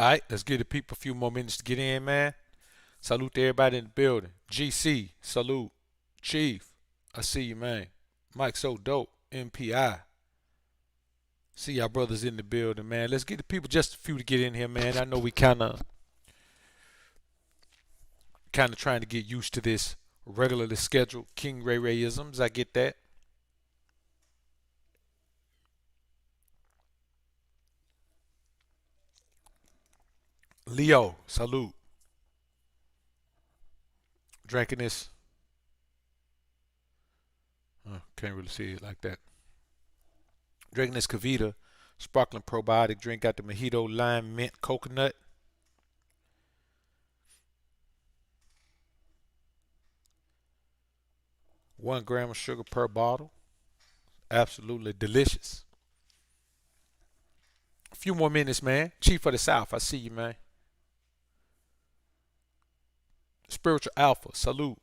All right, let's give the people a few more minutes to get in, man. Salute to everybody in the building. GC, salute. Chief, I see you, man. Mike So Dope, MPI. See y'all brothers in the building, man. Let's get the people just a few to get in here, man. I know we kind of trying to get used to this regularly scheduled King Ray Rayisms. I get that. Leo, salute. Drinking this. Can't really see it like that. Drinking this Kavita sparkling probiotic drink. Got the mojito, lime, mint, coconut. 1 gram of sugar per bottle. Absolutely delicious. A few more minutes, man. Chief of the South, I see you, man. Spiritual Alpha, salute.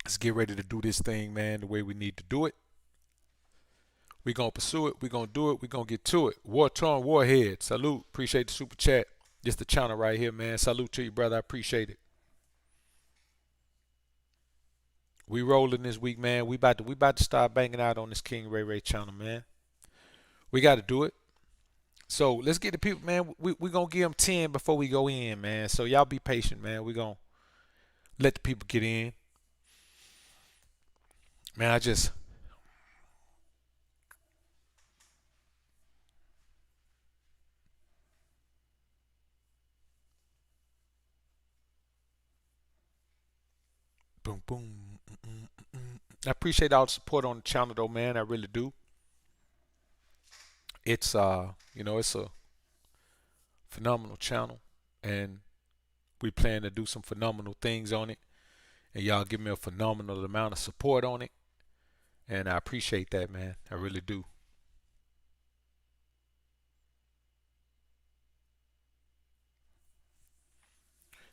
Let's get ready to do this thing, man, the way we need to do it. We're going to pursue it. We're going to do it. We're going to get to it. War Torn Warhead, salute. Appreciate the super chat. This the channel right here, man. Salute to you, brother. I appreciate it. We rolling this week, man. We about to start banging out on this King Ray Ray channel, man. We got to do it. So let's get the people, man. We gonna give them 10 before we go in, man. So y'all be patient, man. We gonna let the people get in, man. I just boom boom. I appreciate all the support on the channel, though, man. I really do. It's it's a phenomenal channel, and we plan to do some phenomenal things on it. And y'all give me a phenomenal amount of support on it, and I appreciate that, man. I really do.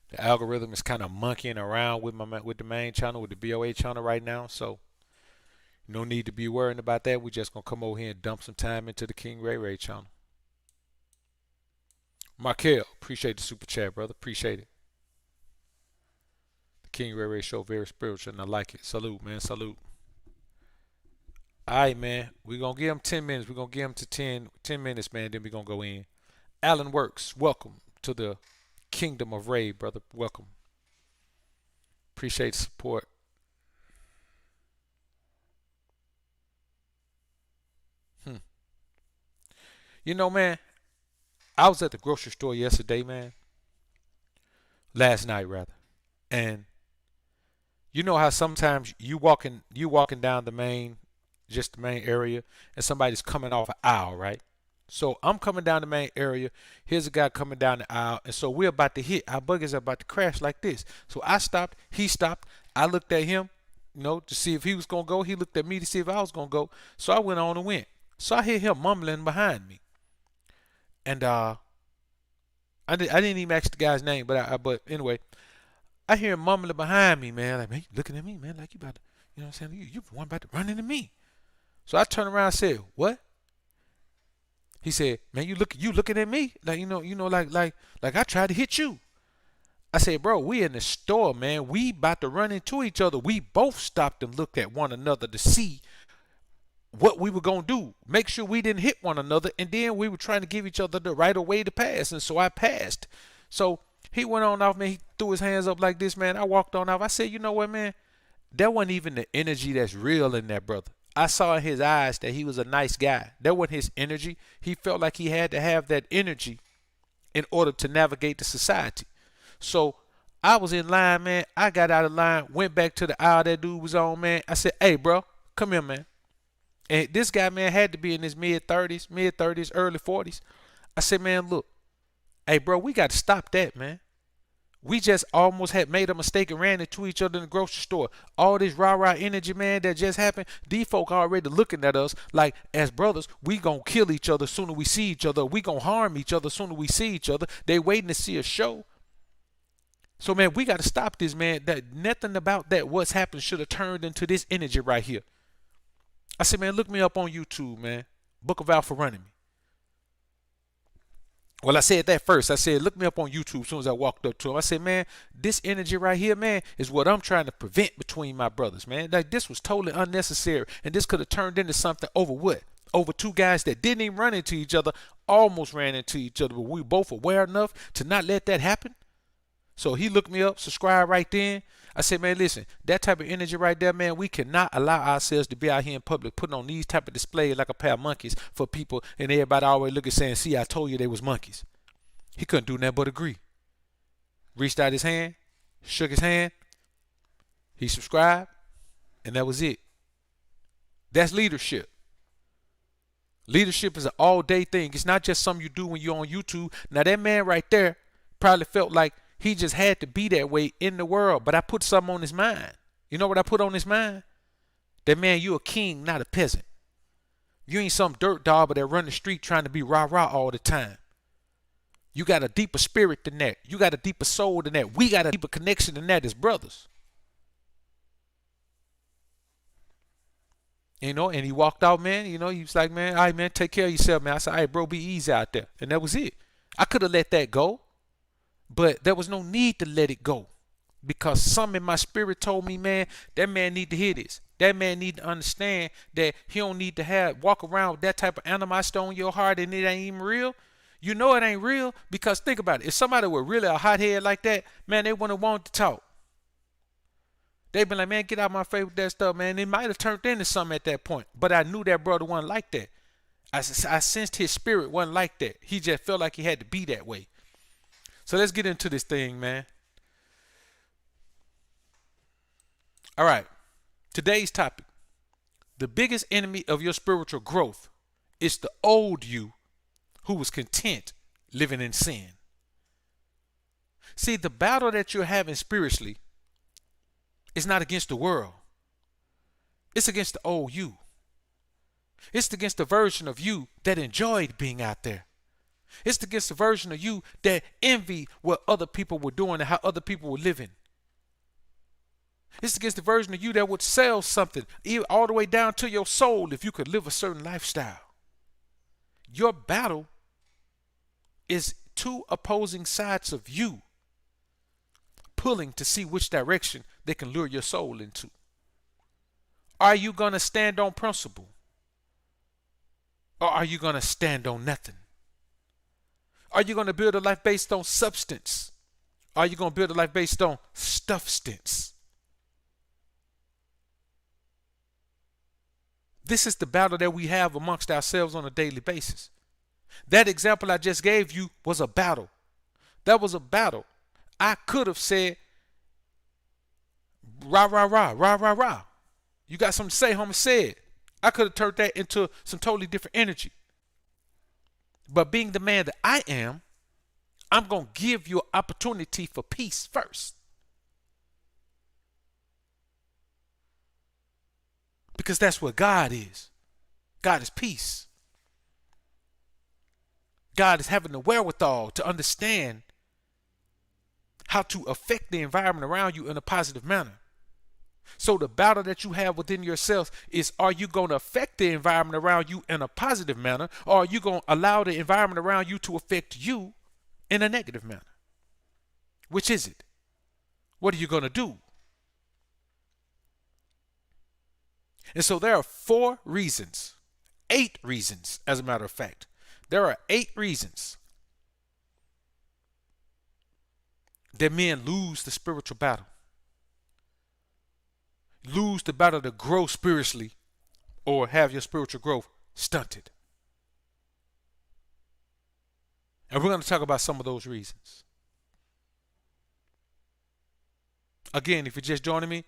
The algorithm is kind of monkeying around with with the main channel, with the BOA channel right now, so no need to be worrying about that. We just gonna come over here and dump some time into the King Ray Ray channel. Markel, appreciate the super chat, brother. Appreciate it. The King Ray Ray show very spiritual, and I like it. Salute, man. Salute. All right, man. We're going to give him 10 minutes. We're going to give him to 10 minutes, man. Then we're going to go in. Alan Works, welcome to the Kingdom of Ray, brother. Welcome. Appreciate the support. Hmm. You know, man, I was at the grocery store yesterday, man. Last night, rather. And you know how sometimes you walking down the main, just the main area, and somebody's coming off an aisle, right? So I'm coming down the main area. Here's a guy coming down the aisle, and so we're about to hit. Our buggies are about to crash like this. So I stopped. He stopped. I looked at him, to see if he was gonna go. He looked at me to see if I was gonna go. So I went on and went. So I hear him mumbling behind me, and I didn't even ask the guy's name, but anyway, I hear him mumbling behind me, man. Like, man, you looking at me, man, like you about to, what I'm saying? You one about to run into me. So I turned around and said, what? He said, man, you looking at me like like I tried to hit you. I said, bro, we in the store, man. We about to run into each other. We both stopped and looked at one another to see what we were gonna do. Make sure we didn't hit one another, and then we were trying to give each other the right of way to pass, and so I passed. So he went on off, man. He threw his hands up like this, man. I walked on off. I said, you know what, man? There wasn't even the energy that's real in that brother. I saw in his eyes that he was a nice guy. That wasn't his energy. He felt like he had to have that energy in order to navigate the society. So I was in line, man. I got out of line, went back to the aisle that dude was on, man. I said, hey, bro, come here, man. And this guy, man, had to be in his mid-30s, early 40s. I said, man, look, hey, bro, we got to stop that, man. We just almost had made a mistake and ran into each other in the grocery store. All this rah-rah energy, man, that just happened. These folk already looking at us like, as brothers, we gonna kill each other sooner we see each other. We gonna harm each other sooner we see each other. They waiting to see a show. So, man, we got to stop this, man. That nothing about that what's happened should have turned into this energy right here. I said, man, look me up on YouTube, man. Book of Alpha running me. Well, I said that first. I said, look me up on YouTube as soon as I walked up to him. I said, man, this energy right here, man, is what I'm trying to prevent between my brothers, man. Like, this was totally unnecessary. And this could have turned into something over what? Over two guys that didn't even run into each other, almost ran into each other, but we were both aware enough to not let that happen. So he looked me up, subscribed right then. I said, man, listen, that type of energy right there, man, we cannot allow ourselves to be out here in public putting on these type of displays like a pair of monkeys for people, and everybody always looking saying, see, I told you they was monkeys. He couldn't do nothing but agree. Reached out his hand, shook his hand, he subscribed, and that was it. That's leadership. Leadership is an all-day thing. It's not just something you do when you're on YouTube. Now, that man right there probably felt like he just had to be that way in the world, but I put something on his mind. You know what I put on his mind? That, man, you a king, not a peasant. You ain't some dirt dog that run the street trying to be rah-rah all the time. You got a deeper spirit than that. You got a deeper soul than that. We got a deeper connection than that as brothers. You know, and he walked out, man. You know, he was like, man, all right, man, take care of yourself, man. I said, all right, bro, be easy out there. And that was it. I could have let that go, but there was no need to let it go, because something in my spirit told me, man, that man need to hear this. That man need to understand that he don't need to walk around with that type of animosity on your heart and it ain't even real. You know it ain't real, because think about it. If somebody were really a hothead like that, man, they wouldn't have wanted to talk. They'd been like, man, get out my face with that stuff, man. It might have turned into something at that point, but I knew that brother wasn't like that. I sensed his spirit wasn't like that. He just felt like he had to be that way. So let's get into this thing, man. All right. Today's topic. The biggest enemy of your spiritual growth is the old you who was content living in sin. See, the battle that you're having spiritually is not against the world. It's against the old you. It's against the version of you that enjoyed being out there. It's against the version of you that envied what other people were doing and how other people were living. It's against the version of you that would sell something all the way down to your soul if you could live a certain lifestyle. Your battle is two opposing sides of you pulling to see which direction they can lure your soul into. Are you going to stand on principle? Or are you going to stand on nothing? Are you going to build a life based on substance? Or are you going to build a life based on stuffstance? This is the battle that we have amongst ourselves on a daily basis. That example I just gave you was a battle. That was a battle. I could have said, rah, rah, rah, rah, rah, rah. You got something to say, homie, say it. I could have turned that into some totally different energy. But being the man that I am, I'm going to give you an opportunity for peace first. Because that's what God is. God is peace. God is having the wherewithal to understand how to affect the environment around you in a positive manner. So the battle that you have within yourself is, are you going to affect the environment around you in a positive manner, or are you going to allow the environment around you to affect you in a negative manner? Which is it? What are you going to do? And so there are 8 reasons, as a matter of fact. There are 8 reasons that men lose the spiritual battle. Lose the battle to grow spiritually, or have your spiritual growth stunted. And we're going to talk about some of those reasons. Again, if you're just joining me,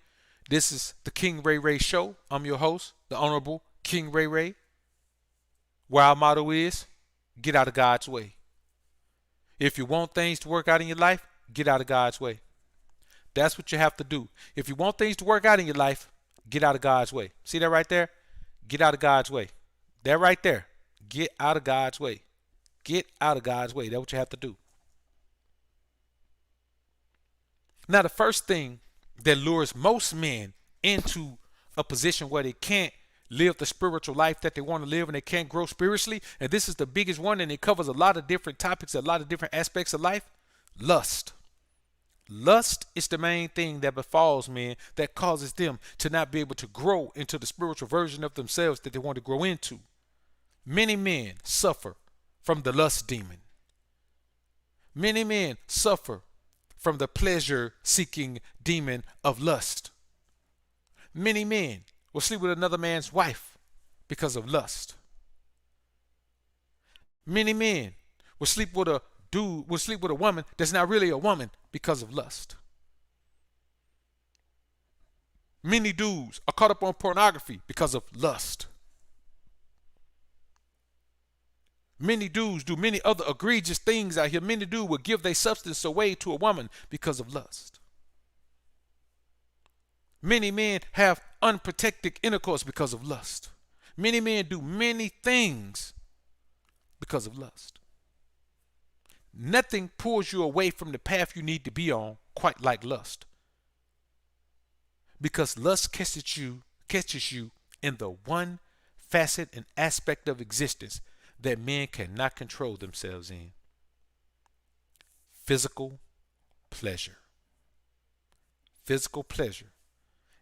this is the King Ray Ray Show. I'm your host, the Honorable King Ray Ray, where our motto is, get out of God's way. If you want things to work out in your life, get out of God's way. That's what you have to do. If you want things to work out in your life, get out of God's way. See that right there? Get out of God's way. That right there. Get out of God's way. Get out of God's way. That's what you have to do. Now, the first thing that lures most men into a position where they can't live the spiritual life that they want to live and they can't grow spiritually. And this is the biggest one, and it covers a lot of different topics, a lot of different aspects of life. Lust. Lust is the main thing that befalls men that causes them to not be able to grow into the spiritual version of themselves that they want to grow into. Many men suffer from the lust demon. Many men suffer from the pleasure seeking demon of lust. Many men will sleep with another man's wife because of lust. Many men will sleep with a woman that's not really a woman because of lust. Many dudes are caught up on pornography because of lust. Many dudes do many other egregious things out here. Many dudes will give their substance away to a woman because of lust. Many men have unprotected intercourse because of lust. Many men do many things because of lust. Nothing pulls you away from the path you need to be on quite like lust. Because lust catches you in the one facet and aspect of existence that men cannot control themselves in. Physical pleasure. Physical pleasure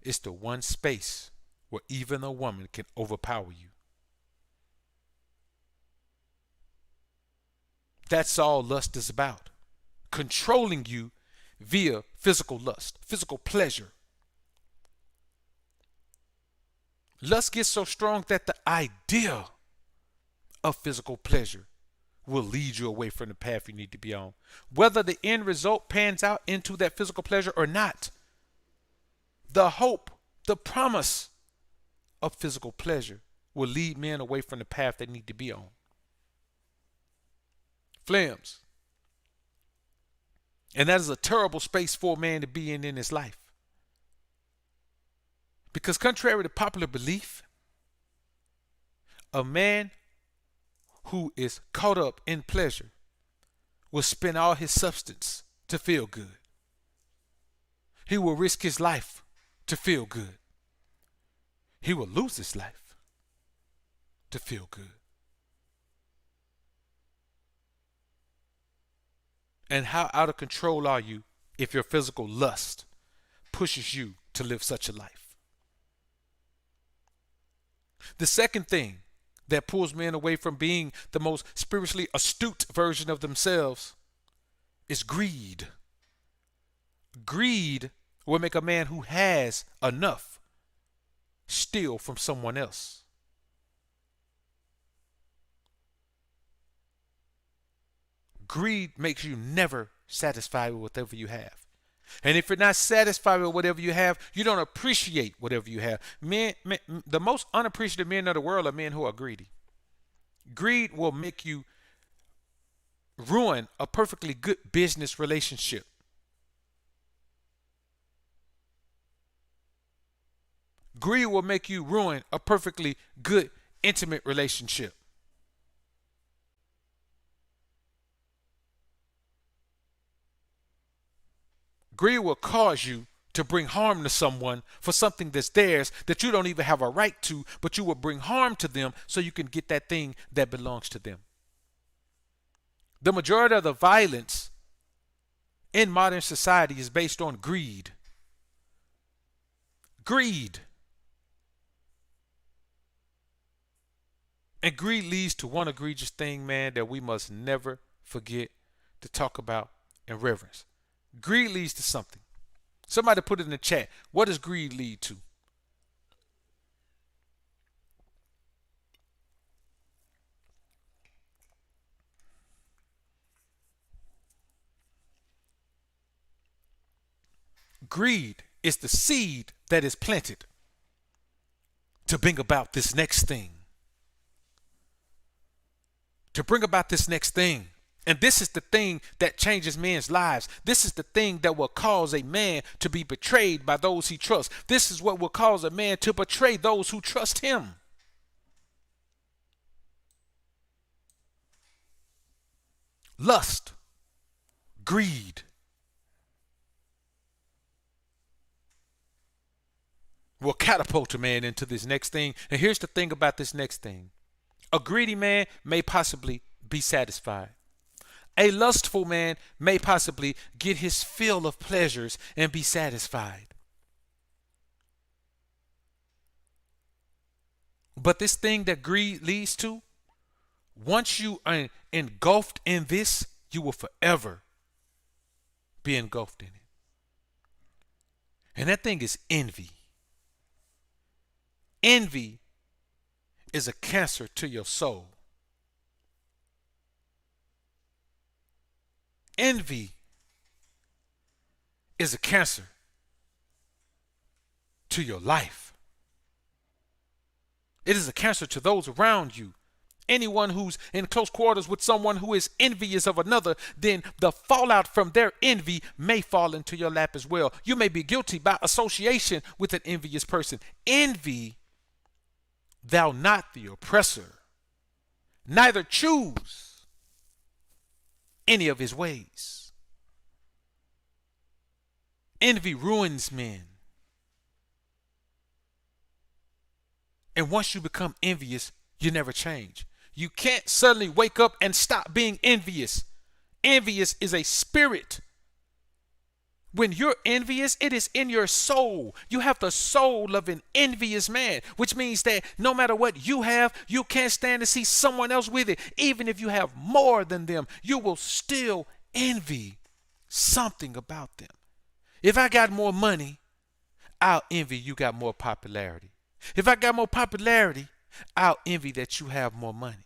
is the one space where even a woman can overpower you. That's all lust is about. Controlling you via physical lust, physical pleasure. Lust gets so strong that the idea of physical pleasure will lead you away from the path you need to be on. Whether the end result pans out into that physical pleasure or not, the hope, the promise of physical pleasure will lead men away from the path they need to be on. Flames. And that is a terrible space for a man to be in his life. Because contrary to popular belief, a man who is caught up in pleasure will spend all his substance to feel good. He will risk his life to feel good. He will lose his life to feel good. And how out of control are you if your physical lust pushes you to live such a life? The second thing that pulls men away from being the most spiritually astute version of themselves is greed. Greed will make a man who has enough steal from someone else. Greed makes you never satisfied with whatever you have. And if you're not satisfied with whatever you have, you don't appreciate whatever you have. The most unappreciative men of the world are men who are greedy. Greed will make you ruin a perfectly good business relationship. Greed will make you ruin a perfectly good intimate relationship. Greed will cause you to bring harm to someone for something that's theirs that you don't even have a right to, but you will bring harm to them so you can get that thing that belongs to them. The majority of the violence in modern society is based on greed. Greed. And greed leads to one egregious thing, man, that we must never forget to talk about and reverence. Greed leads to something. Somebody put it in the chat. What does greed lead to? Greed is the seed that is planted to bring about this next thing. To bring about this next thing. And this is the thing that changes men's lives. This is the thing that will cause a man to be betrayed by those he trusts. This is what will cause a man to betray those who trust him. Lust, greed. will catapult a man into this next thing. And here's the thing about this next thing. A greedy man may possibly be satisfied. A lustful man may possibly get his fill of pleasures and be satisfied. But this thing that greed leads to, once you are engulfed in this, you will forever be engulfed in it. And that thing is envy. Envy is a cancer to your soul. Envy is a cancer to your life. It is a cancer to those around you. Anyone who's in close quarters with someone who is envious of another, then the fallout from their envy may fall into your lap as well. You may be guilty by association with an envious person. Envy thou not the oppressor, neither choose any of his ways. Envy ruins men. And once you become envious, you never change. You can't suddenly wake up and stop being envious. Envious is a spirit. When you're envious, it is in your soul. You have the soul of an envious man, which means that no matter what you have, you can't stand to see someone else with it. Even if you have more than them, you will still envy something about them. If I got more money, I'll envy you got more popularity. If I got more popularity, I'll envy that you have more money.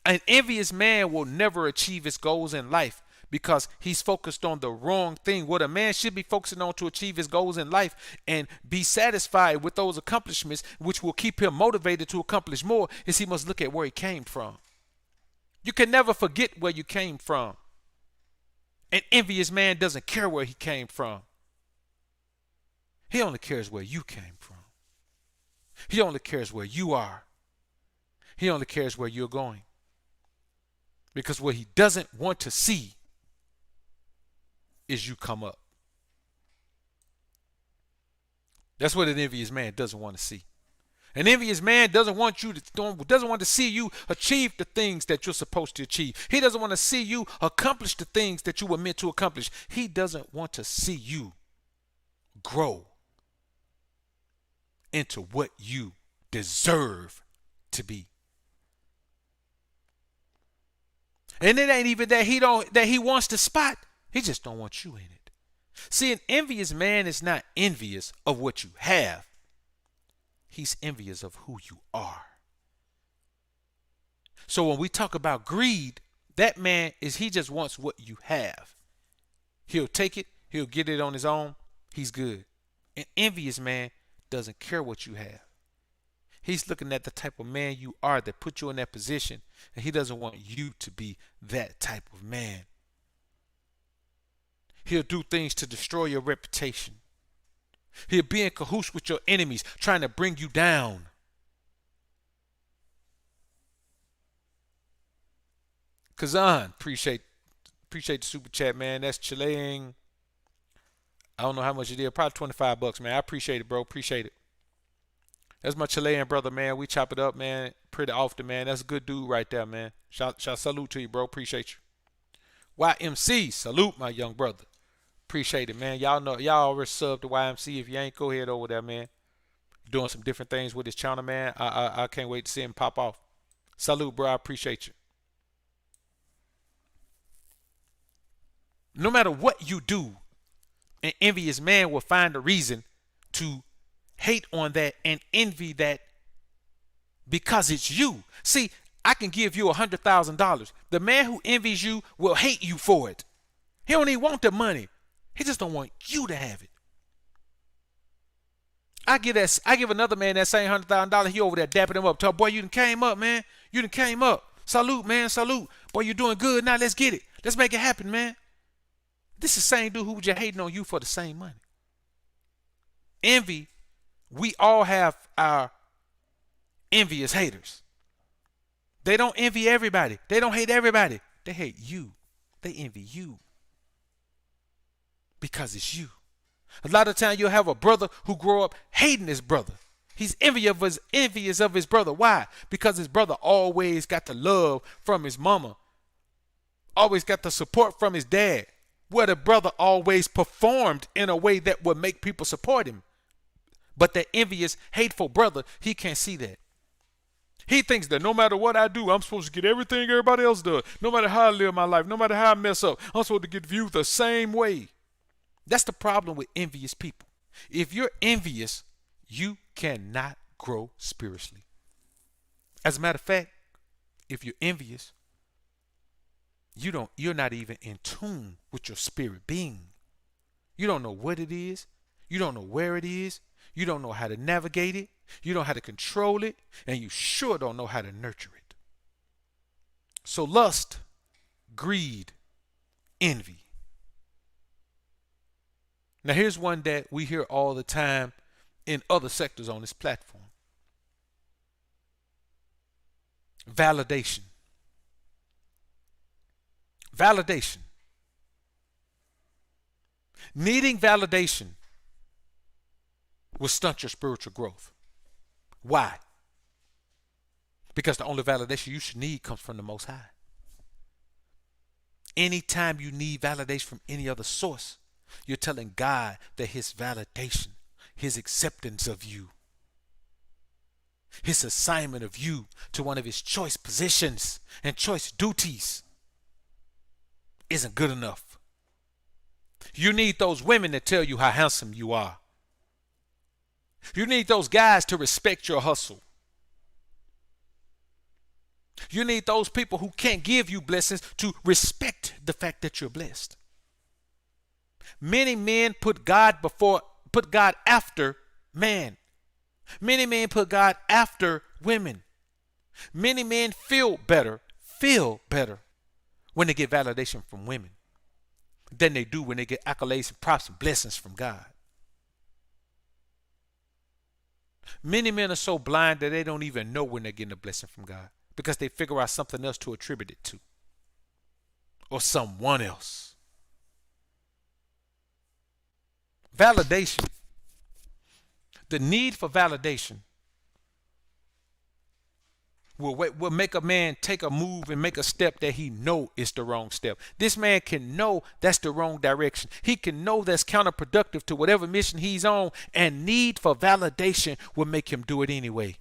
An envious man will never achieve his goals in life because he's focused on the wrong thing. What a man should be focusing on to achieve his goals in life and be satisfied with those accomplishments, which will keep him motivated to accomplish more, is he must look at where he came from. You can never forget where you came from. An envious man doesn't care where he came from. He only cares where you came from. He only cares where you are. He only cares where you're going. Because what he doesn't want to see is you come up. That's what an envious man doesn't want to see. An envious man doesn't want to see you achieve the things that you're supposed to achieve. He doesn't want to see you accomplish the things that you were meant to accomplish. He doesn't want to see you grow into what you deserve to be. And it ain't even that he wants the spot. He just don't want you in it. See, an envious man is not envious of what you have. He's envious of who you are. So when we talk about greed, that man he just wants what you have. He'll take it. He'll get it on his own. He's good. An envious man doesn't care what you have. He's looking at the type of man you are that put you in that position, and he doesn't want you to be that type of man. He'll do things to destroy your reputation. He'll be in cahoots with your enemies, trying to bring you down. Kazan, appreciate the super chat, man. That's Chilean. I don't know how much it is. Probably $25, man. I appreciate it, bro. Appreciate it. That's my Chilean brother, man. We chop it up, man, pretty often, man. That's a good dude right there, man. Shout salute to you, bro. Appreciate you. YMC, salute my young brother. Appreciate it, man. Y'all know, y'all already subbed to YMC. If you ain't, go ahead over there, man. Doing some different things with his channel, man. I can't wait to see him pop off. Salute, bro. I appreciate you. No matter what you do, an envious man will find a reason to hate on that and envy that because it's you. See, I can give you $100,000. The man who envies you will hate you for it. He don't even want the money. He just don't want you to have it. I give another man that same $100,000. He over there dapping him up. Tell boy, you done came up, man. You done came up. Salute, man. Salute. Boy, you're doing good. Now let's get it. Let's make it happen, man. This is the same dude who was just hating on you for the same money. Envy. We all have our envious haters. They don't envy everybody. They don't hate everybody. They hate you. They envy you. Because it's you. A lot of times you'll have a brother who grow up hating his brother. He's envious of his brother. Why? Because his brother always got the love from his mama, always got the support from his dad, where the brother always performed in a way that would make people support him. But that envious, hateful brother, he can't see that. He thinks that no matter what I do, I'm supposed to get everything everybody else does. No matter how I live my life, no matter how I mess up, I'm supposed to get viewed the same way. That's the problem with envious people. If you're envious, you cannot grow spiritually. As a matter of fact, if you're envious, you're not even in tune with your spirit being. You don't know what it is. You don't know where it is. You don't know how to navigate it. You don't know how to control it. And you sure don't know how to nurture it. So lust, greed, envy. Now here's one that we hear all the time in other sectors on this platform. Validation. Validation. Needing validation will stunt your spiritual growth. Why? Because the only validation you should need comes from the Most High. Anytime you need validation from any other source, you're telling God that his validation, his acceptance of you, his assignment of you to one of his choice positions and choice duties isn't good enough. You need those women to tell you how handsome you are. You need those guys to respect your hustle. You need those people who can't give you blessings to respect the fact that you're blessed. Many men put God after man. Many men put God after women. Many men feel better when they get validation from women than they do when they get accolades and props and blessings from God. Many men are so blind that they don't even know when they're getting a blessing from God because they figure out something else to attribute it to or someone else. Validation. The need for validation will make a man take a move and make a step that he know is the wrong step. This man can know that's the wrong direction. He can know that's counterproductive to whatever mission he's on, and need for validation will make him do it anyway.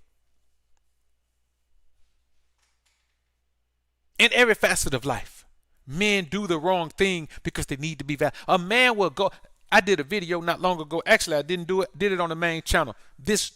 In every facet of life, men do the wrong thing because they need to be validated. A man will go. I did a video not long ago. Actually, I didn't do it. Did it on the main channel. This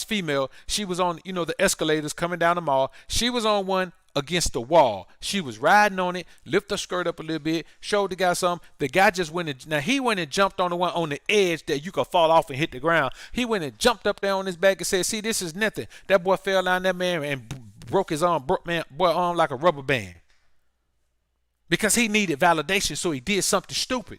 female, she was on, the escalators coming down the mall. She was on one against the wall. She was riding on it, lift her skirt up a little bit, showed the guy something. The guy just he went and jumped on the one on the edge that you could fall off and hit the ground. He went and jumped up there on his back and said, "See, this is nothing." That boy fell down, that man, and broke his arm, arm like a rubber band. Because he needed validation, so he did something stupid.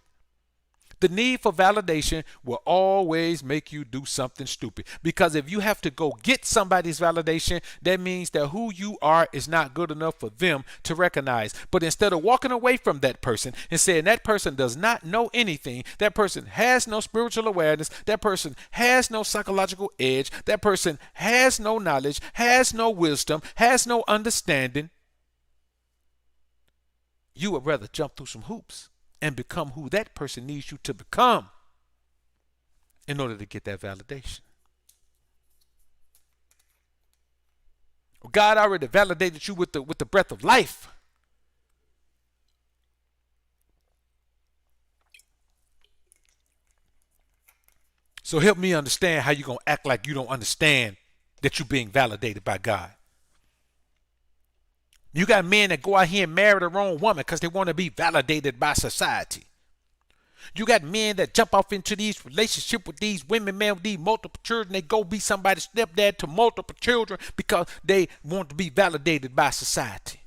The need for validation will always make you do something stupid. Because if you have to go get somebody's validation, that means that who you are is not good enough for them to recognize. But instead of walking away from that person and saying that person does not know anything, that person has no spiritual awareness, that person has no psychological edge, that person has no knowledge, has no wisdom, has no understanding, you would rather jump through some hoops and become who that person needs you to become in order to get that validation. God already validated you with the breath of life. So help me understand how you're going to act like you don't understand that you're being validated by God. You got men that go out here and marry the wrong woman because they want to be validated by society. You got men that jump off into these relationships with these women, man, with these multiple children. They go be somebody's stepdad to multiple children because they want to be validated by society.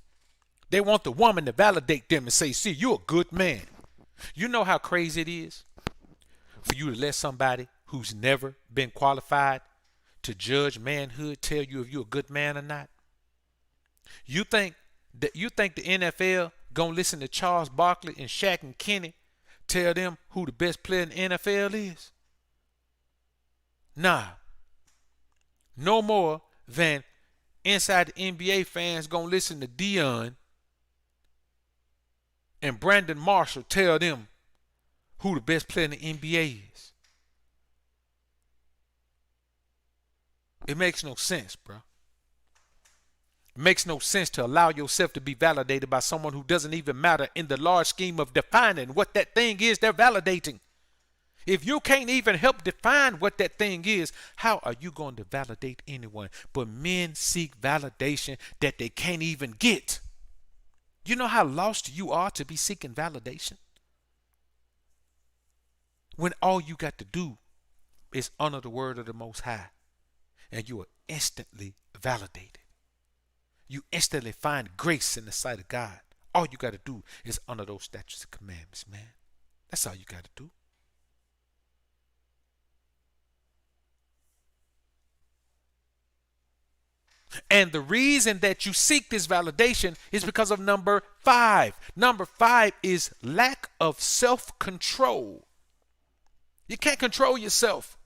They want the woman to validate them and say, "See, you're a good man." You know how crazy it is for you to let somebody who's never been qualified to judge manhood tell you if you're a good man or not? You think the NFL gonna listen to Charles Barkley and Shaq and Kenny tell them who the best player in the NFL is? Nah. No more than inside the NBA fans gonna listen to Deion and Brandon Marshall tell them who the best player in the NBA is. It makes no sense, bro. It makes no sense to allow yourself to be validated by someone who doesn't even matter in the large scheme of defining what that thing is they're validating. If you can't even help define what that thing is, how are you going to validate anyone? But men seek validation that they can't even get. You know how lost you are to be seeking validation? When all you got to do is honor the word of the Most High, and you are instantly validated. You instantly find grace in the sight of God. All you got to do is honor those statutes and commandments, man. That's all you got to do. And the reason that you seek this validation is because of number 5. Number 5 is lack of self-control. You can't control yourself.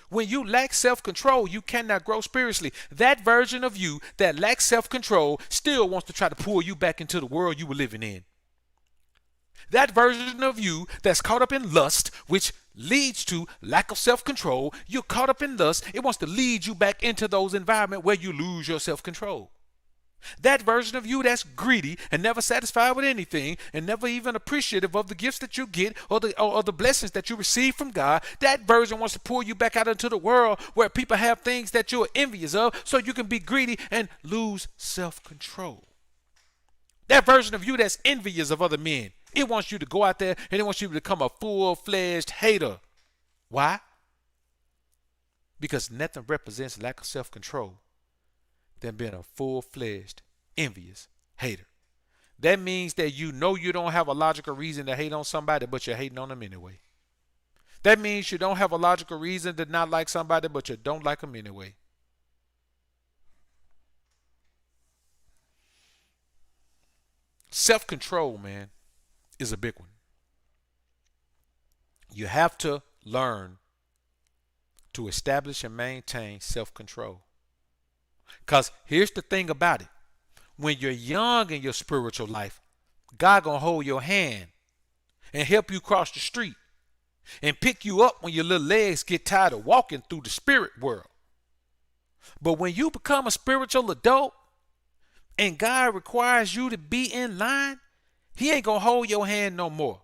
When you lack self-control, you cannot grow spiritually. That version of you that lacks self-control still wants to try to pull you back into the world you were living in. That version of you that's caught up in lust, which leads to lack of self-control, you're caught up in lust. It wants to lead you back into those environments where you lose your self-control. That version of you that's greedy and never satisfied with anything and never even appreciative of the gifts that you get or the blessings that you receive from God, that version wants to pull you back out into the world where people have things that you're envious of so you can be greedy and lose self-control. That version of you that's envious of other men, it wants you to go out there and it wants you to become a full-fledged hater. Why? Because nothing represents lack of self-control than being a full-fledged, envious hater. That means that you know you don't have a logical reason to hate on somebody, but you're hating on them anyway. That means you don't have a logical reason to not like somebody, but you don't like them anyway. Self-control, man, is a big one. You have to learn to establish and maintain self-control. Because here's the thing about it. When you're young in your spiritual life, God gonna hold your hand and help you cross the street and pick you up when your little legs get tired of walking through the spirit world. But when you become a spiritual adult and God requires you to be in line, he ain't gonna hold your hand no more.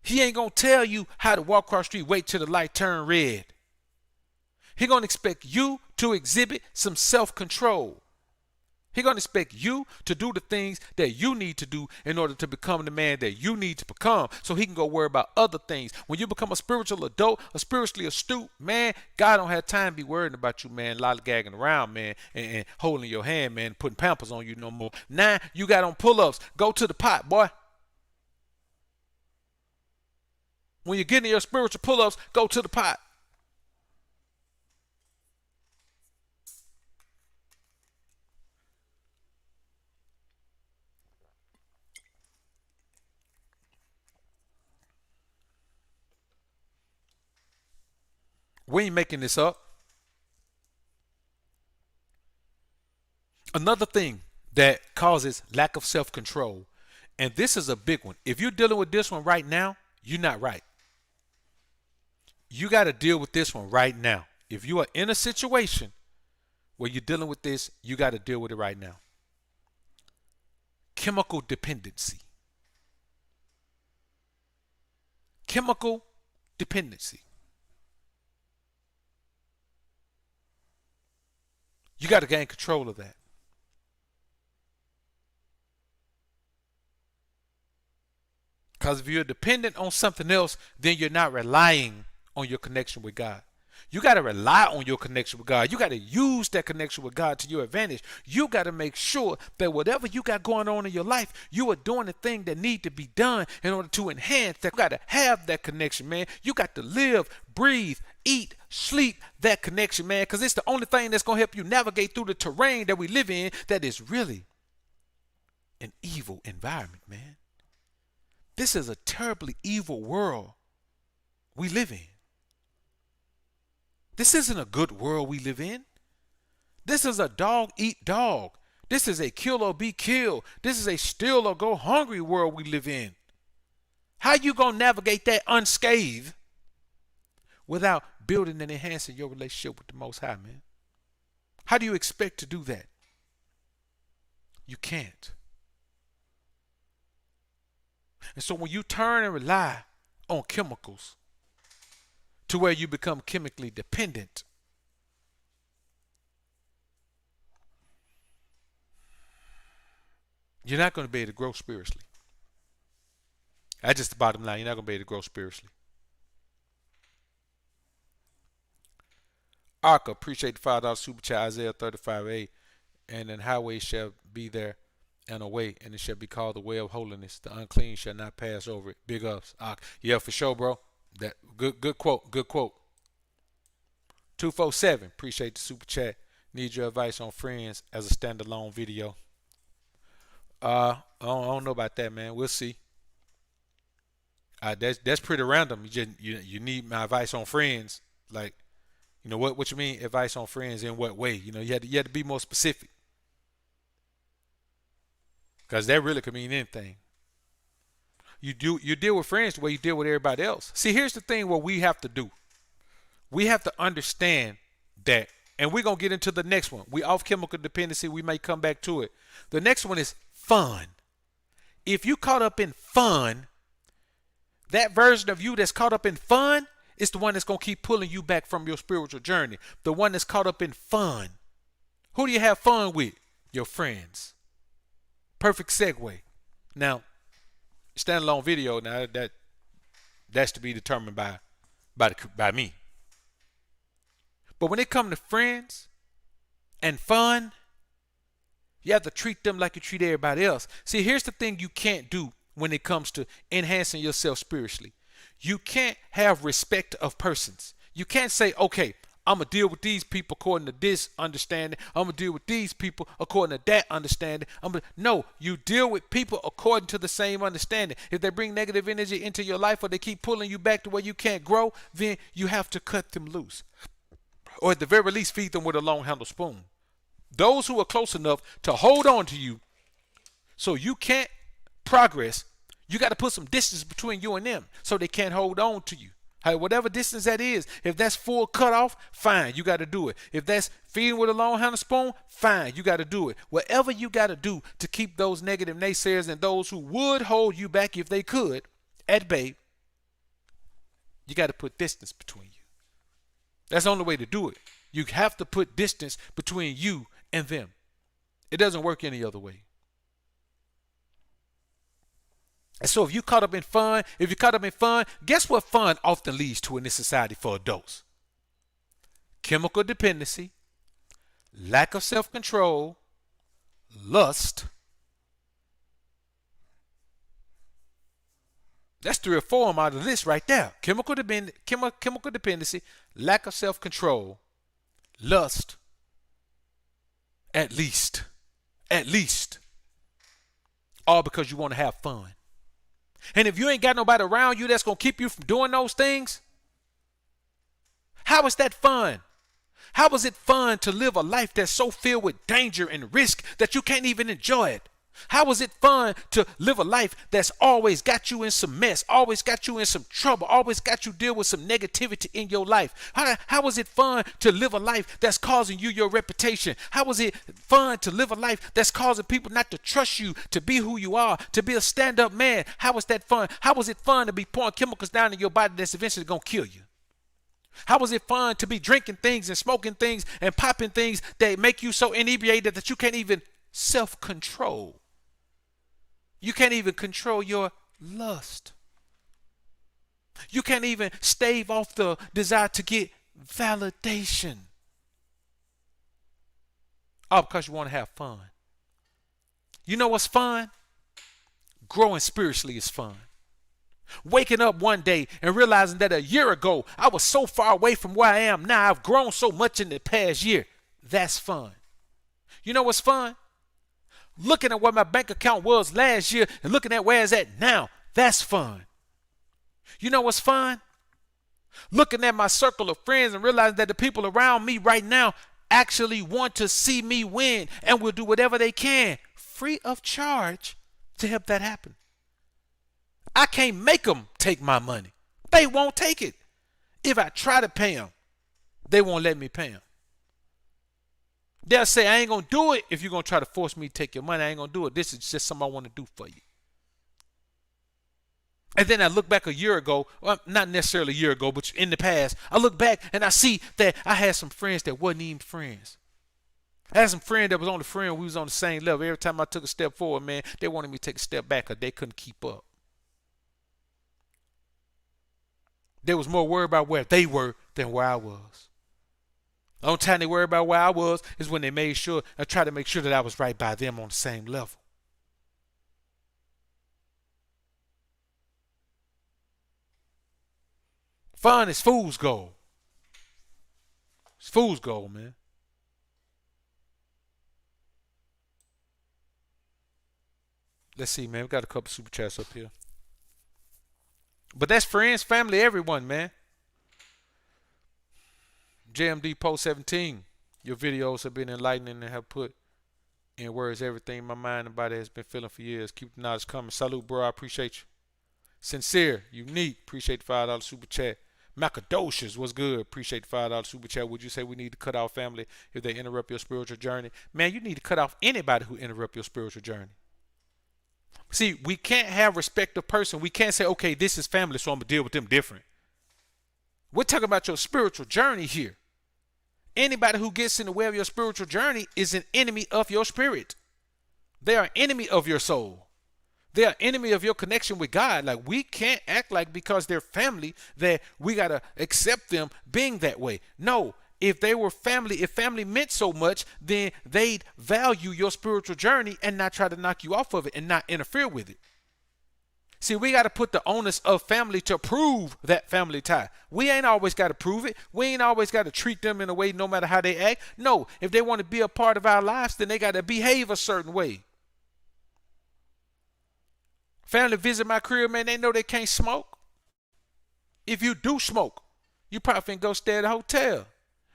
He ain't gonna tell you how to walk across the street, wait till the light turn red. He gonna expect you to exhibit some self-control. He gonna expect you to do the things that you need to do in order to become the man that you need to become, so he can go worry about other things. When you become a spiritual adult, a spiritually astute man, God don't have time to be worrying about you, man, lollygagging around, man, and holding your hand, man, putting pampers on you no more. Now you got on pull-ups. Go to the pot, boy. When you're getting your spiritual pull-ups, go to the pot. We ain't making this up. Another thing that causes lack of self-control, and this is a big one. If you're dealing with this one right now, you're not right. You got to deal with this one right now. If you are in a situation where you're dealing with this, you got to deal with it right now. Chemical dependency. Chemical dependency. You got to gain control of that. Because if you're dependent on something else, then you're not relying on your connection with God. You got to rely on your connection with God. You got to use that connection with God to your advantage. You got to make sure that whatever you got going on in your life, you are doing the thing that need to be done in order to enhance that. You got to have that connection, man. You got to live, breathe, eat, sleep that connection, man, because it's the only thing that's going to help you navigate through the terrain that we live in that is really an evil environment, man. This is a terribly evil world we live in. This isn't a good world we live in. This is a dog eat dog. This is a kill or be killed. This is a steal or go hungry world we live in. How you gonna navigate that unscathed without building and enhancing your relationship with the Most High, man? How do you expect to do that? You can't. And so when you turn and rely on chemicals to where you become chemically dependent, you're not going to be able to grow spiritually. That's just the bottom line. You're not going to be able to grow spiritually. Arca, appreciate the $5 super chat. Isaiah 35:8. And an highway shall be there and a way, and it shall be called the way of holiness. The unclean shall not pass over it. Big ups. Yeah, for sure, bro. That good quote. Good quote. 247. Appreciate the super chat. Need your advice on Friends as a standalone video. I don't know about that, man. We'll see. That's pretty random. You need my advice on Friends. Like, you know what you mean? Advice on Friends in what way? You know, you had to be more specific. Because that really could mean anything. You deal with friends the way you deal with everybody else. See, here's the thing what we have to do. We have to understand that, and we're going to get into the next one. We off chemical dependency. We may come back to it. The next one is fun. If you caught up in fun, that version of you that's caught up in fun is the one that's going to keep pulling you back from your spiritual journey. The one that's caught up in fun. Who do you have fun with? Your friends. Perfect segue. Now, standalone video. Now that's to be determined by me. But when it comes to friends and fun, you have to treat them like you treat everybody else. See, here's the thing you can't do when it comes to enhancing yourself spiritually. You can't have respect of persons. You can't say, okay, I'm going to deal with these people according to this understanding. I'm going to deal with these people according to that understanding. No, you deal with people according to the same understanding. If they bring negative energy into your life or they keep pulling you back to where you can't grow, then you have to cut them loose. Or at the very least, feed them with a long-handled spoon. Those who are close enough to hold on to you so you can't progress, you got to put some distance between you and them so they can't hold on to you. Hey, whatever distance that is, if that's full cut off, fine, you got to do it. If that's feeding with a long-handled spoon, fine, you got to do it. Whatever you got to do to keep those negative naysayers and those who would hold you back if they could at bay, you got to put distance between you. That's the only way to do it. You have to put distance between you and them. It doesn't work any other way. And so if you caught up in fun, guess what fun often leads to in this society for adults? Chemical dependency, lack of self-control, lust. That's 3 or 4 of them out of this right there. Chemical dependency, lack of self-control, lust. At least. All because you want to have fun. And if you ain't got nobody around you that's going to keep you from doing those things, how is that fun? How is it fun to live a life that's so filled with danger and risk that you can't even enjoy it? How is it fun to live a life that's always got you in some mess, always got you in some trouble, always got you deal with some negativity in your life? How is it fun to live a life that's causing you your reputation? How is it fun to live a life that's causing people not to trust you, to be who you are, to be a stand-up man? How is that fun? How is it fun to be pouring chemicals down in your body that's eventually going to kill you? How is it fun to be drinking things and smoking things and popping things that make you so inebriated that you can't even self-control? You can't even control your lust. You can't even stave off the desire to get validation. All because you want to have fun. You know what's fun? Growing spiritually is fun. Waking up one day and realizing that a year ago I was so far away from where I am now. I've grown so much in the past year. That's fun. You know what's fun? Looking at what my bank account was last year and looking at where it's at now. That's fun. You know what's fun? Looking at my circle of friends and realizing that the people around me right now actually want to see me win and will do whatever they can free of charge to help that happen. I can't make them take my money. They won't take it. If I try to pay them, they won't let me pay them. They'll say, I ain't going to do it if you're going to try to force me to take your money. I ain't going to do it. This is just something I want to do for you. And then I look back a year ago, well, not necessarily a year ago, but in the past, I look back and I see that I had some friends that wasn't even friends. I had some friends that was on the friend, we was on the same level. Every time I took a step forward, man, they wanted me to take a step back because they couldn't keep up. They was more worried about where they were than where I was. The only time they worried about where I was is when they made sure, I tried to make sure that I was right by them on the same level. Fun is fool's gold. It's fool's gold, man. Let's see, man. We got a couple super chats up here. But that's friends, family, everyone, man. JMD Post 17. Your videos have been enlightening and have put in words everything my mind and body has been feeling for years. Keep the knowledge coming. Salute, bro. I appreciate you. Sincere, unique. Appreciate the $5 super chat. Macadocious was good. Appreciate the $5 super chat. Would you say we need to cut off family if they interrupt your spiritual journey? Man, you need to cut off anybody who interrupt your spiritual journey. See, we can't have respect of person. We can't say, okay, this is family, so I'm going to deal with them different. We're talking about your spiritual journey here. Anybody who gets in the way of your spiritual journey is an enemy of your spirit. They are an enemy of your soul. They are enemy of your connection with God. Like, we can't act like because they're family that we got to accept them being that way. No, if they were family, if family meant so much, then they'd value your spiritual journey and not try to knock you off of it and not interfere with it. See, we got to put the onus of family to prove that family tie. We ain't always got to prove it. We ain't always got to treat them in a way no matter how they act. No, if they want to be a part of our lives, then they got to behave a certain way. Family visit my crib, man, they know they can't smoke. If you do smoke, you probably finna go stay at a hotel.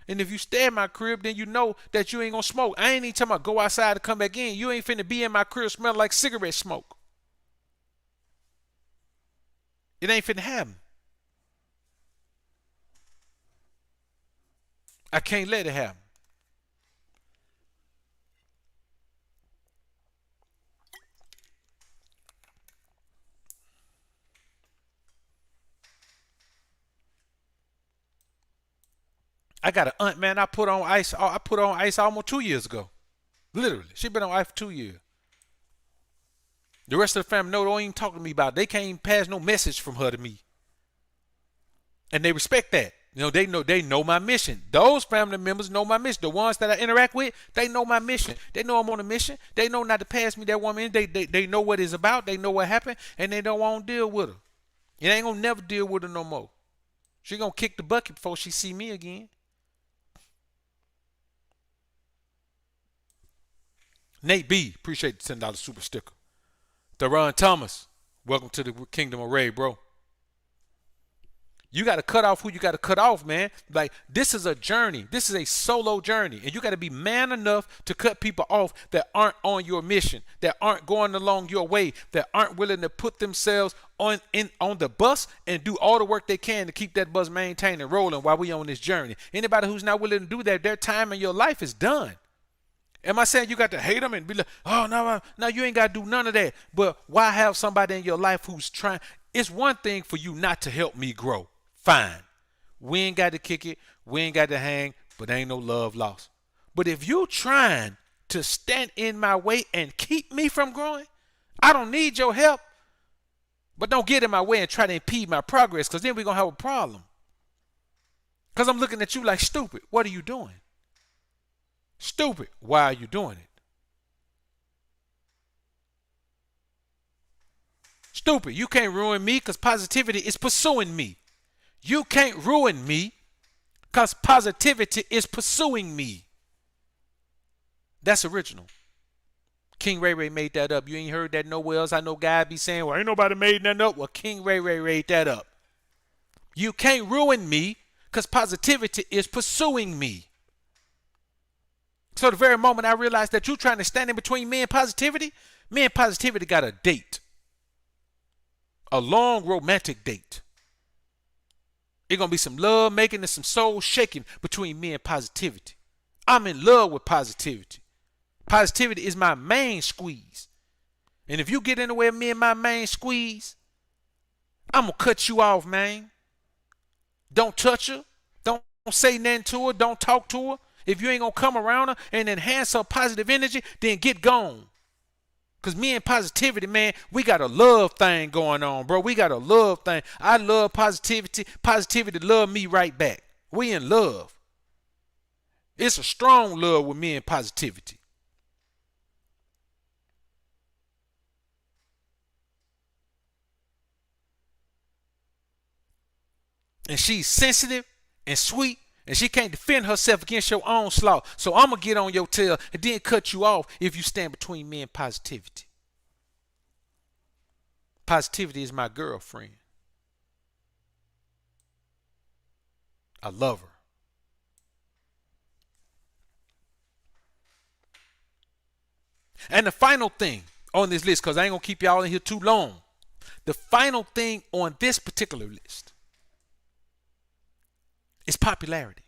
And if you stay at my crib, then you know that you ain't gonna smoke. I ain't even talking about go outside to come back in. You ain't finna be in my crib smelling like cigarette smoke. It ain't finna happen. I can't let it happen. I got an aunt, man. I put on ice almost 2 years ago. Literally. She been on ice for 2 years. The rest of the family, no, don't even talk to me about it. They can't even pass no message from her to me. And they respect that. You know, they know my mission. Those family members know my mission. The ones that I interact with, they know my mission. They know I'm on a mission. They know not to pass me that woman. They know what it's about. They know what happened, and they don't want to deal with her. And they ain't gonna never deal with her no more. She gonna kick the bucket before she see me again. Nate B, appreciate the $10 super sticker. Deron Thomas, welcome to the Kingdom of Ray, bro. You got to cut off who you got to cut off, man. Like, this is a journey. This is a solo journey. And you got to be man enough to cut people off that aren't on your mission, that aren't going along your way, that aren't willing to put themselves on the bus and do all the work they can to keep that bus maintained and rolling while we on this journey. Anybody who's not willing to do that, their time in your life is done. Am I saying you got to hate them and be like, oh, no, you ain't got to do none of that. But why have somebody in your life who's trying? It's one thing for you not to help me grow. Fine. We ain't got to kick it. We ain't got to hang, but ain't no love lost. But if you trying to stand in my way and keep me from growing, I don't need your help. But don't get in my way and try to impede my progress, because then we're going to have a problem. Because I'm looking at you like, stupid. What are you doing? Stupid. Why are you doing it? Stupid. You can't ruin me because positivity is pursuing me. You can't ruin me because positivity is pursuing me. That's original. King Ray Ray made that up. You ain't heard that nowhere else. I know guys be saying, well, ain't nobody made nothing up. Well, King Ray Ray made that up. You can't ruin me because positivity is pursuing me. So the very moment I realized that you trying to stand in between me and positivity got a date. A long romantic date. It's going to be some love making and some soul shaking between me and positivity. I'm in love with positivity. Positivity is my main squeeze. And if you get in the way of me and my main squeeze, I'm going to cut you off, man. Don't touch her. Don't say nothing to her. Don't talk to her. If you ain't going to come around her and enhance her positive energy, then get gone. Because me and positivity, man, we got a love thing going on, bro. We got a love thing. I love positivity. Positivity love me right back. We in love. It's a strong love with me and positivity. And she's sensitive and sweet, and she can't defend herself against your own slaw. So I'm going to get on your tail and then cut you off if you stand between me and positivity. Positivity is my girlfriend. I love her. And the final thing on this list, because I ain't going to keep y'all in here too long. The final thing on this particular list is popularity.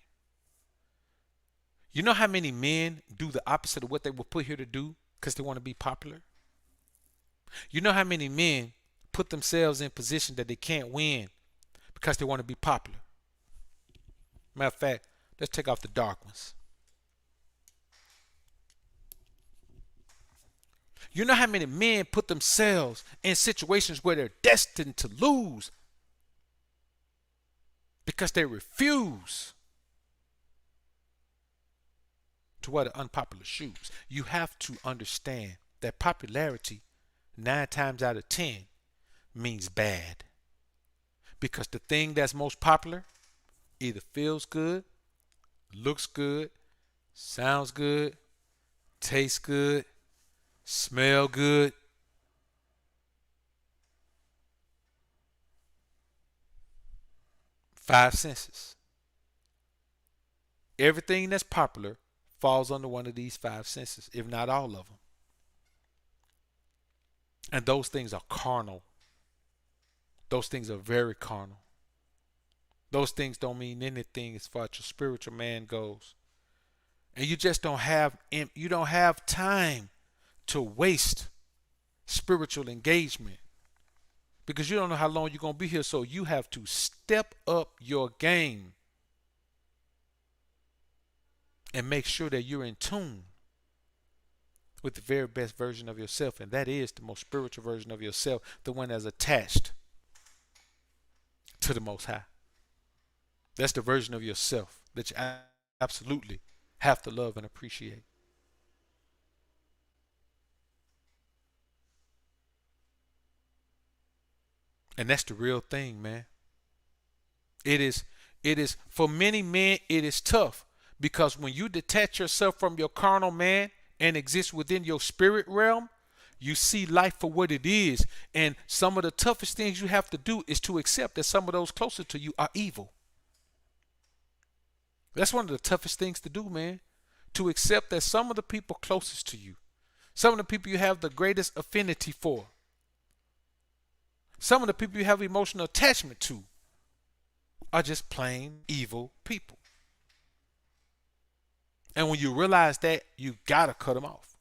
You know how many men do the opposite of what they were put here to do because they want to be popular? You know how many men put themselves in position that they can't win because they want to be popular? Matter of fact, let's take off the dark ones. You know how many men put themselves in situations where they're destined to lose because they refuse to wear the unpopular shoes? You have to understand that popularity 9 times out of 10 means bad, because the thing that's most popular either feels good, looks good, sounds good, tastes good, smell good. Five senses. Everything that's popular falls under one of these 5 senses, if not all of them. And those things are carnal. Those things are very carnal. Those things don't mean anything as far as your spiritual man goes. And you just don't have time to waste spiritual engagement, because you don't know how long you're going to be here. So you have to step up your game and make sure that you're in tune with the very best version of yourself. And that is the most spiritual version of yourself, the one that's attached to the Most High. That's the version of yourself that you absolutely have to love and appreciate. And that's the real thing, man. It is for many men, it is tough, because when you detach yourself from your carnal man and exist within your spirit realm, you see life for what it is. And some of the toughest things you have to do is to accept that some of those closer to you are evil. That's one of the toughest things to do, man. To accept that some of the people closest to you, some of the people you have the greatest affinity for, some of the people you have emotional attachment to, are just plain evil people. And when you realize that, you gotta cut them off.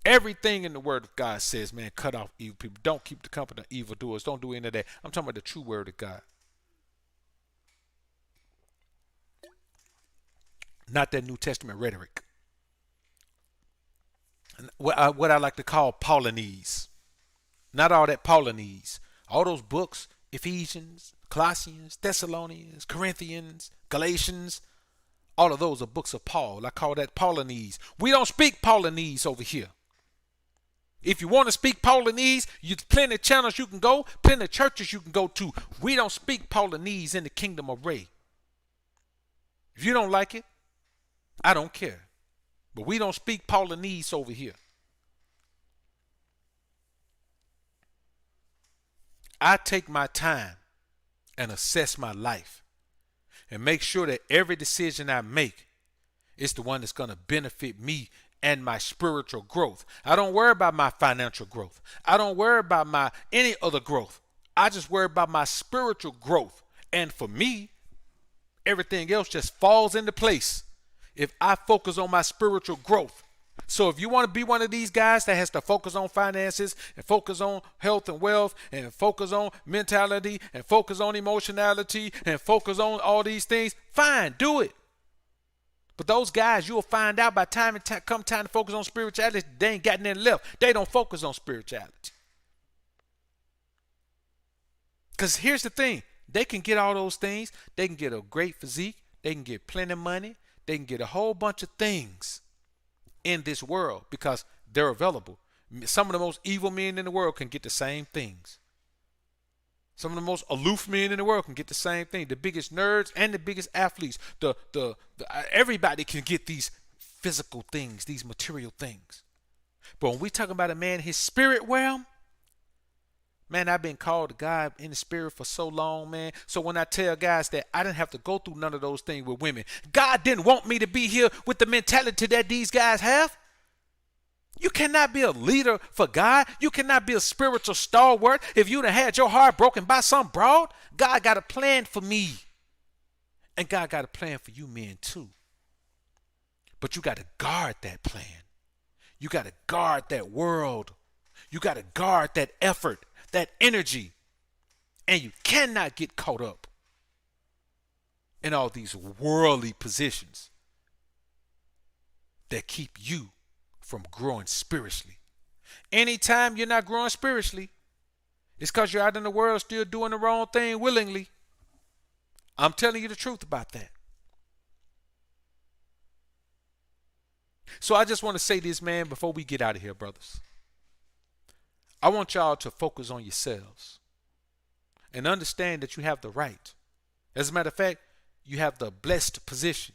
Everything in the Word of God says, man, cut off evil people. Don't keep the company of evildoers. Don't do any of that. I'm talking about the true Word of God. Not that New Testament rhetoric. What I like to call Paulinese. Not all that Paulinese. All those books, Ephesians, Colossians, Thessalonians, Corinthians, Galatians, all of those are books of Paul. I call that Paulinese. We don't speak Paulinese over here. If you want to speak Paulinese, there's plenty of channels you can go, plenty of churches you can go to. We don't speak Paulinese in the kingdom of Ray. If you don't like it, I don't care. But we don't speak Paulinese over here. I take my time and assess my life and make sure that every decision I make is the one that's going to benefit me and my spiritual growth. I don't worry about my financial growth. I don't worry about my any other growth. I just worry about my spiritual growth. And for me, everything else just falls into place if I focus on my spiritual growth. So if you want to be one of these guys that has to focus on finances and focus on health and wealth and focus on mentality and focus on emotionality and focus on all these things, fine, do it. But those guys, you'll find out by time come time to focus on spirituality, they ain't got nothing left. They don't focus on spirituality. Because here's the thing. They can get all those things. They can get a great physique. They can get plenty of money. They can get a whole bunch of things in this world because they're available. Some of the most evil men in the world can get the same things. Some of the most aloof men in the world can get the same thing. The biggest nerds and the biggest athletes. Everybody can get these physical things, these material things. But when we talk about a man, his spirit realm, man, I've been called to God in the spirit for so long, man. So when I tell guys that I didn't have to go through none of those things with women, God didn't want me to be here with the mentality that these guys have. You cannot be a leader for God. You cannot be a spiritual stalwart if you done had your heart broken by some broad. God got a plan for me. And God got a plan for you men too. But you got to guard that plan. You got to guard that world. You got to guard that effort, that energy. And you cannot get caught up in all these worldly positions that keep you from growing spiritually. Anytime you're not growing spiritually, it's because you're out in the world still doing the wrong thing willingly. I'm telling you the truth about that. So I just want to say this, man, before we get out of here, brothers. I want y'all to focus on yourselves and understand that you have the right. As a matter of fact, you have the blessed position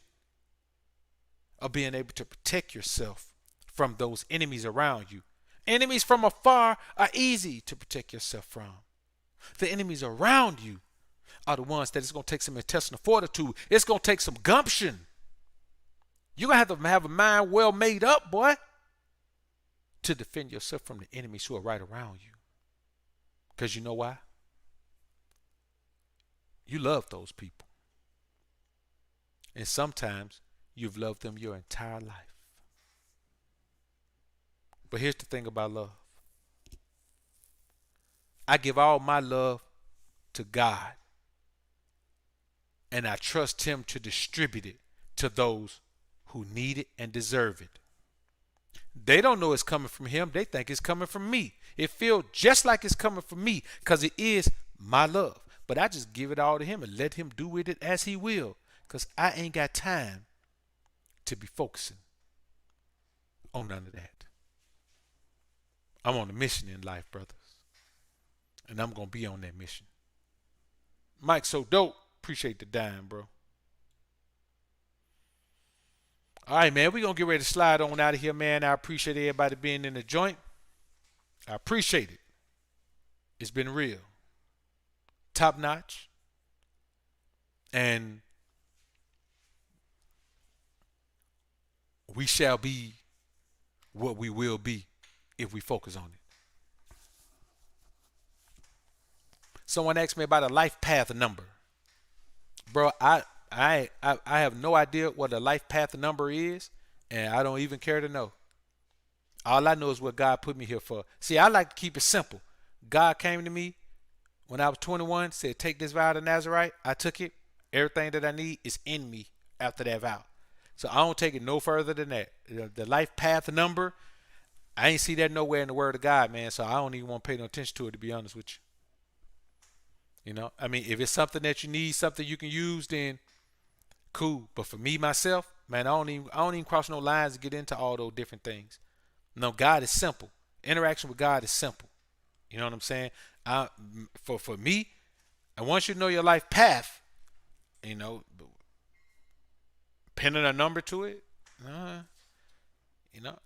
of being able to protect yourself from those enemies around you. Enemies from afar are easy to protect yourself from. The enemies around you are the ones that it's going to take some intestinal fortitude. It's going to take some gumption. You're going to have a mind well made up, boy, to defend yourself from the enemies who are right around you. Because you know why? You love those people. And sometimes you've loved them your entire life. But here's the thing about love. I give all my love to God. And I trust him to distribute it to those who need it and deserve it. They don't know it's coming from him. They think it's coming from me. It feels just like it's coming from me because it is my love. But I just give it all to him and let him do with it as he will because I ain't got time to be focusing on none of that. I'm on a mission in life, brothers. And I'm going to be on that mission. Mike, so dope. Appreciate the dime, bro. All right, man. We're going to get ready to slide on out of here, man. I appreciate everybody being in the joint. I appreciate it. It's been real. Top notch. And we shall be what we will be if we focus on it. Someone asked me about a life path number. Bro, I have no idea what a life path number is, and I don't even care to know. All I know is what God put me here for. See, I like to keep it simple. God came to me when I was 21, said, take this vow to Nazarite. I took it. Everything that I need is in me after that vow. So I don't take it no further than that. The life path number, I ain't see that nowhere in the word of God, man. So I don't even want to pay no attention to it, to be honest with you. You know, I mean, if it's something that you need, something you can use, then cool. But for me, myself, man, I don't even cross no lines to get into all those different things. No, God is simple. Interaction with God is simple. You know what I'm saying? For me, and once you know your life path, you know, pinning a number to it,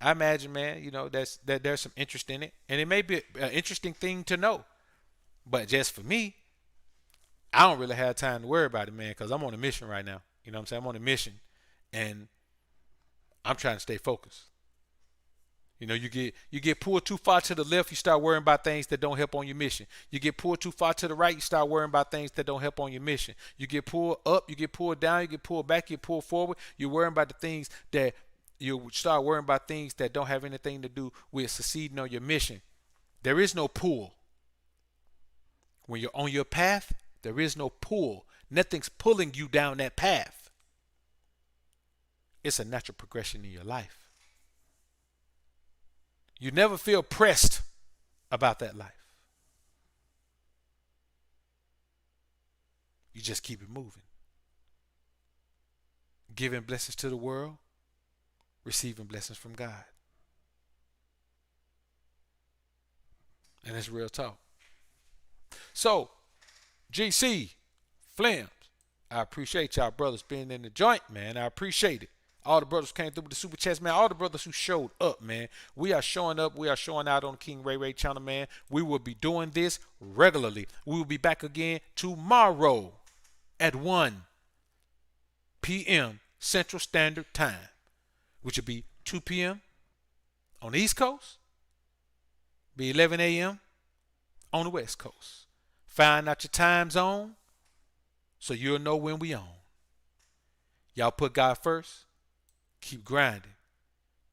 I imagine, man, that there's some interest in it, and it may be an interesting thing to know. But just for me, I don't really have time to worry about it, man, because I'm on a mission right now. You know what I'm saying? I'm on a mission, and I'm trying to stay focused. You get pulled too far to the left, you start worrying about things that don't help on your mission. You get pulled too far to the right, you start worrying about things that don't help on your mission. You get pulled up, you get pulled down, you get pulled back, you get pulled forward. You're worrying about the things that you start worrying about things that don't have anything to do with succeeding on your mission. There is no pull. When you're on your path, there is no pull. Nothing's pulling you down that path. It's a natural progression in your life. You never feel pressed about that life. You just keep it moving. Giving blessings to the world, receiving blessings from God. And it's real talk. So, GC, Flames, I appreciate y'all brothers being in the joint, man. I appreciate it. All the brothers came through with the super chats, man. All the brothers who showed up, man. We are showing up. We are showing out on the King Ray Ray channel, man. We will be doing this regularly. We will be back again tomorrow at 1 p.m. Central Standard Time, which will be 2 p.m. on the East Coast, be 11 a.m. on the West Coast. Find out your time zone so you'll know when we on. Y'all put God first. Keep grinding.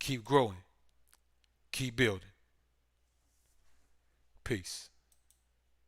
Keep growing. Keep building. Peace.